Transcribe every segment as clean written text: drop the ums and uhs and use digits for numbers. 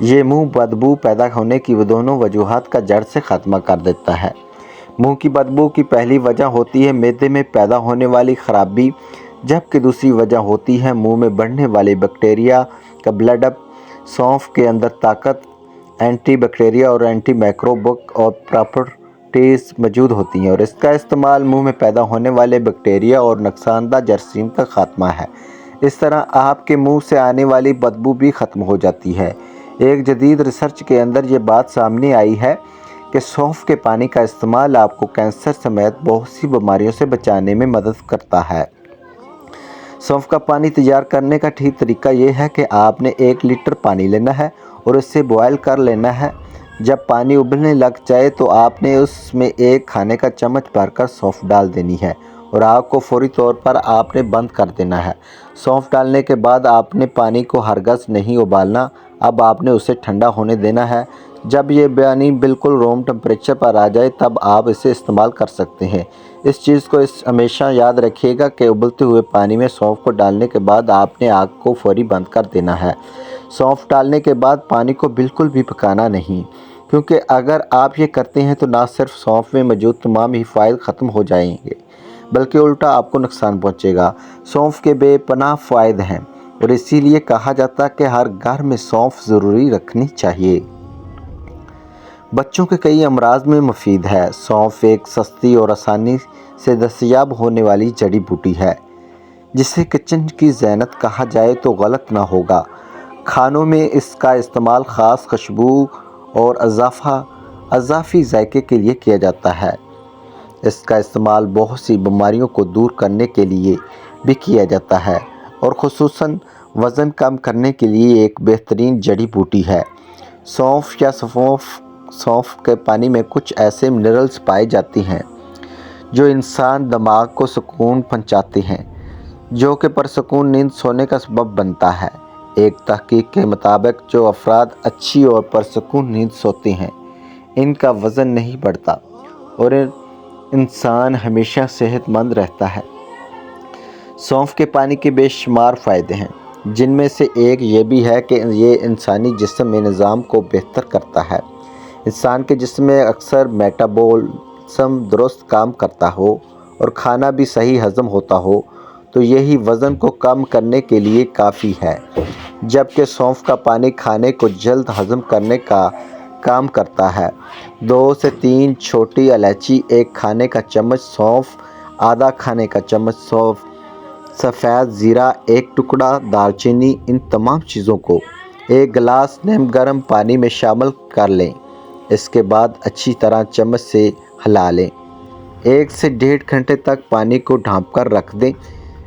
یہ منہ بدبو پیدا ہونے کی دونوں وجوہات کا جڑ سے خاتمہ کر دیتا ہے۔ منہ کی بدبو کی پہلی وجہ ہوتی ہے معدے میں پیدا ہونے والی خرابی، جبکہ دوسری وجہ ہوتی ہے منہ میں بڑھنے والے بیکٹیریا کا بلڈ اپ۔ سونف کے اندر طاقت، اینٹی بیکٹیریا اور اینٹی میکروبک اور پراپرٹیز موجود ہوتی ہیں، اور اس کا استعمال منہ میں پیدا ہونے والے بیکٹیریا اور نقصان دہ جراثیم کا خاتمہ ہے۔ اس طرح آپ کے منہ سے آنے والی بدبو بھی ختم ہو جاتی ہے۔ ایک جدید ریسرچ کے اندر یہ بات سامنے آئی ہے کہ سونف کے پانی کا استعمال آپ کو کینسر سمیت بہت سی بیماریوں سے بچانے میں مدد کرتا ہے۔ سونف کا پانی تیار کرنے کا ٹھیک طریقہ یہ ہے کہ آپ نے 1 لیٹر پانی لینا ہے اور اسے بوائل کر لینا ہے۔ جب پانی ابلنے لگ جائے تو آپ نے اس میں 1 کھانے کا چمچ بھر کر سونف ڈال دینی ہے اور آگ کو فوری طور پر آپ نے بند کر دینا ہے۔ سونف ڈالنے کے بعد آپ نے پانی کو ہرگز نہیں ابالنا، اب آپ نے اسے ٹھنڈا ہونے دینا ہے۔ جب یہ پانی بالکل روم ٹمپریچر پر آ جائے تب آپ اسے استعمال کر سکتے ہیں۔ اس چیز کو ہمیشہ یاد رکھیے گا کہ ابلتے ہوئے پانی میں سونف کو ڈالنے کے بعد آپ نے آگ کو فوری بند کر دینا ہے۔ سونف ڈالنے کے بعد پانی کو بالکل بھی پکانا نہیں، کیونکہ اگر آپ یہ کرتے ہیں تو نہ صرف سونف میں موجود تمام ہی فوائد ختم ہو جائیں گے بلکہ الٹا آپ کو نقصان پہنچے گا۔ سونف کے بے پناہ فوائد ہیں اور اسی لیے کہا جاتا ہے کہ ہر گھر میں سونف ضروری رکھنی چاہیے۔ بچوں کے کئی امراض میں مفید ہے۔ سونف ایک سستی اور آسانی سے دستیاب ہونے والی جڑی بوٹی ہے جسے کچن کی زینت کہا جائے تو غلط نہ ہوگا۔ کھانوں میں اس کا استعمال خاص خوشبو اور اضافی ذائقے کے لیے کیا جاتا ہے۔ اس کا استعمال بہت سی بیماریوں کو دور کرنے کے لیے بھی کیا جاتا ہے اور خصوصاً وزن کم کرنے کے لیے ایک بہترین جڑی بوٹی ہے۔ سونف کے پانی میں کچھ ایسے منرلز پائے جاتے ہیں جو انسان دماغ کو سکون پہنچاتے ہیں، جو کہ پرسکون نیند سونے کا سبب بنتا ہے۔ ایک تحقیق کے مطابق جو افراد اچھی اور پرسکون نیند سوتے ہیں ان کا وزن نہیں بڑھتا اور انسان ہمیشہ صحت مند رہتا ہے۔ سونف کے پانی کے بے شمار فائدے ہیں، جن میں سے ایک یہ بھی ہے کہ یہ انسانی جسم میں نظام کو بہتر کرتا ہے۔ انسان کے جسم میں اکثر میٹابولزم درست کام کرتا ہو اور کھانا بھی صحیح ہضم ہوتا ہو تو یہی وزن کو کم کرنے کے لیے کافی ہے، جبکہ سونف کا پانی کھانے کو جلد ہضم کرنے کا کام کرتا ہے۔ 2 سے 3 چھوٹی الائچی، 1 کھانے کا چمچ سونف، آدھا کھانے کا چمچ سونف، سفید زیرہ، 1 ٹکڑا دار چینی، ان تمام چیزوں کو 1 گلاس نیم گرم پانی میں شامل کر لیں۔ اس کے بعد اچھی طرح چمچ سے ہلا لیں۔ 1 سے 1.5 گھنٹے تک پانی کو ڈھانپ کر رکھ دیں۔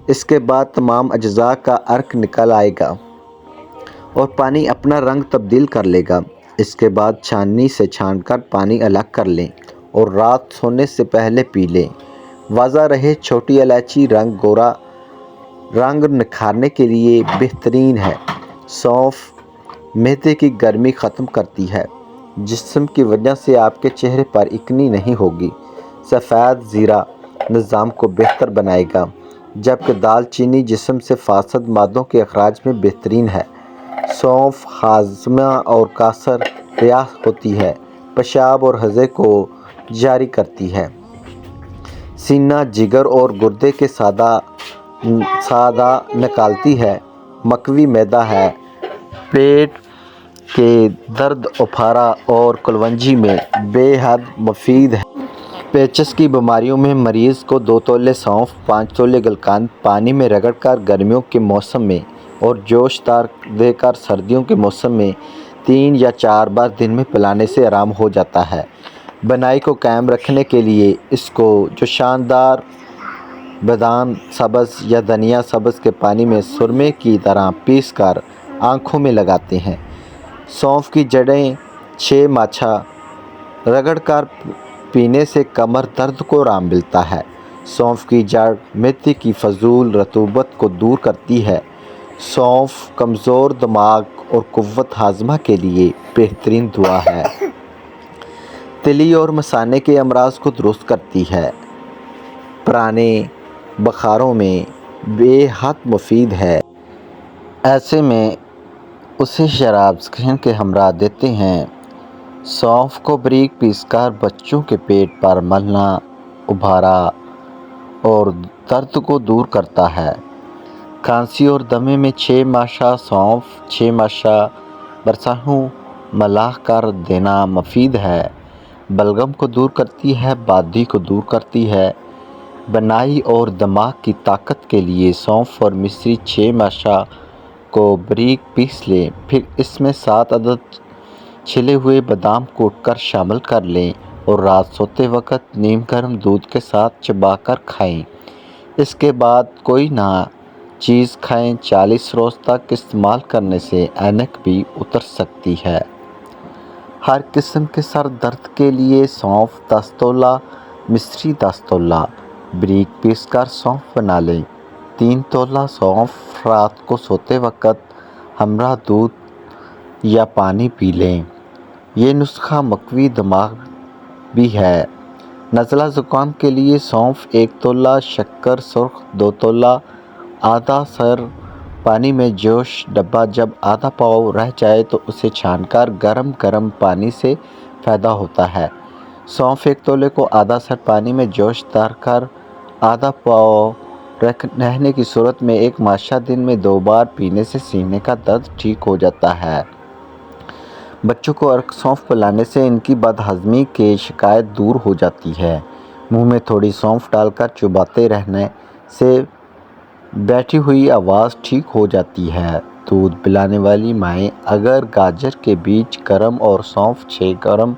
اس کے بعد تمام اجزاء کا عرق نکل آئے گا اور پانی اپنا رنگ تبدیل کر لے گا۔ اس کے بعد چھاننی سے چھان کر پانی الگ کر لیں اور رات سونے سے پہلے پی لیں۔ واضح رہے، چھوٹی الائچی رنگ نکھارنے کے لیے بہترین ہے۔ سونف معدے کی گرمی ختم کرتی ہے، جسم کی وجہ سے آپ کے چہرے پر اکنی نہیں ہوگی۔ سفید زیرہ نظام کو بہتر بنائے گا، جبکہ دال چینی جسم سے فاسد مادوں کے اخراج میں بہترین ہے۔ سونف ہاضمہ اور کثر ریاح ہوتی ہے، پیشاب اور ہضم کو جاری کرتی ہے، سینہ، جگر اور گردے کے سادہ نکالتی ہے، مکوی معدہ ہے، پیٹ کے درد، اپھارا اور کلونجی میں بے حد مفید ہے۔ پیچس کی بیماریوں میں مریض کو 2 تولے سونف، 5 تولے گلقند پانی میں رگڑ کر گرمیوں کے موسم میں اور جوش دے کر سردیوں کے موسم میں 3 یا 4 بار دن میں پلانے سے آرام ہو جاتا ہے۔ بینائی کو قائم رکھنے کے لیے اس کو جو شاندار بادام سبز یا دھنیا سبز کے پانی میں سرمے کی طرح پیس کر آنکھوں میں لگاتے ہیں۔ سونف کی جڑیں 6 ماچھا رگڑ کر پینے سے کمر درد کو آرام ملتا ہے۔ سونف کی جڑ معدے کی فضول رطوبت کو دور کرتی ہے۔ سونف کمزور دماغ اور قوت ہاضمہ کے لیے بہترین دوا ہے۔ تلی اور مثانے کے امراض کو درست کرتی ہے۔ پرانے بخاروں میں بے حد مفید ہے۔ ایسے میں اسے شراب صحن کے ہمراہ دیتے ہیں۔ سونف کو باریک پیس کر بچوں کے پیٹ پر ملنا ابھارا اور درد کو دور کرتا ہے۔ کھانسی اور دمے میں 6 ماشا سونف 6 ماشا برساہوں ملا کر دینا مفید ہے۔ بلغم کو دور کرتی ہے، بادی کو دور کرتی ہے۔ بنائی اور دماغ کی طاقت کے لیے سونف اور مصری 6 ماشا کو باریک پیس لیں، پھر اس میں 7 عدد چھلے ہوئے بادام کوٹ کر شامل کر لیں اور رات سوتے وقت نیم گرم دودھ کے ساتھ چبا کر کھائیں۔ اس کے بعد کوئی نہ چیز کھائیں۔ 40 روز تک استعمال کرنے سے اینک بھی اتر سکتی ہے۔ ہر قسم کے سر درد کے لیے سونف 10 تولہ مصری 10 تولہ باریک پیس کر سونف بنا لیں۔ 3 تولہ سونف رات کو سوتے وقت ہمراہ دودھ یا پانی پی لیں۔ یہ نسخہ مقوی دماغ بھی ہے۔ نزلہ زکام کے لیے سونف 1 تولہ، شکر سرخ 2 تولہ، آدھا سر پانی میں جوش ڈبہ۔ جب آدھا پاؤ رہ جائے تو اسے چھان کر گرم پانی سے فائدہ ہوتا ہے۔ سونف 1 تولے کو آدھا سر پانی میں جوش دار کر آدھا پاؤ رہنے کی صورت میں 1 ماشا دن میں 2 بار پینے سے سینے کا درد ٹھیک ہو جاتا ہے۔ بچوں کو ارک سونف پلانے سے ان کی بد ہضمی کی شکایت دور ہو جاتی ہے۔ منہ میں تھوڑی سونف ڈال کر چباتے رہنے سے بیٹھی ہوئی آواز ٹھیک ہو جاتی ہے۔ دودھ پلانے والی مائیں اگر گاجر کے بیج گرم اور سونف 6 گرم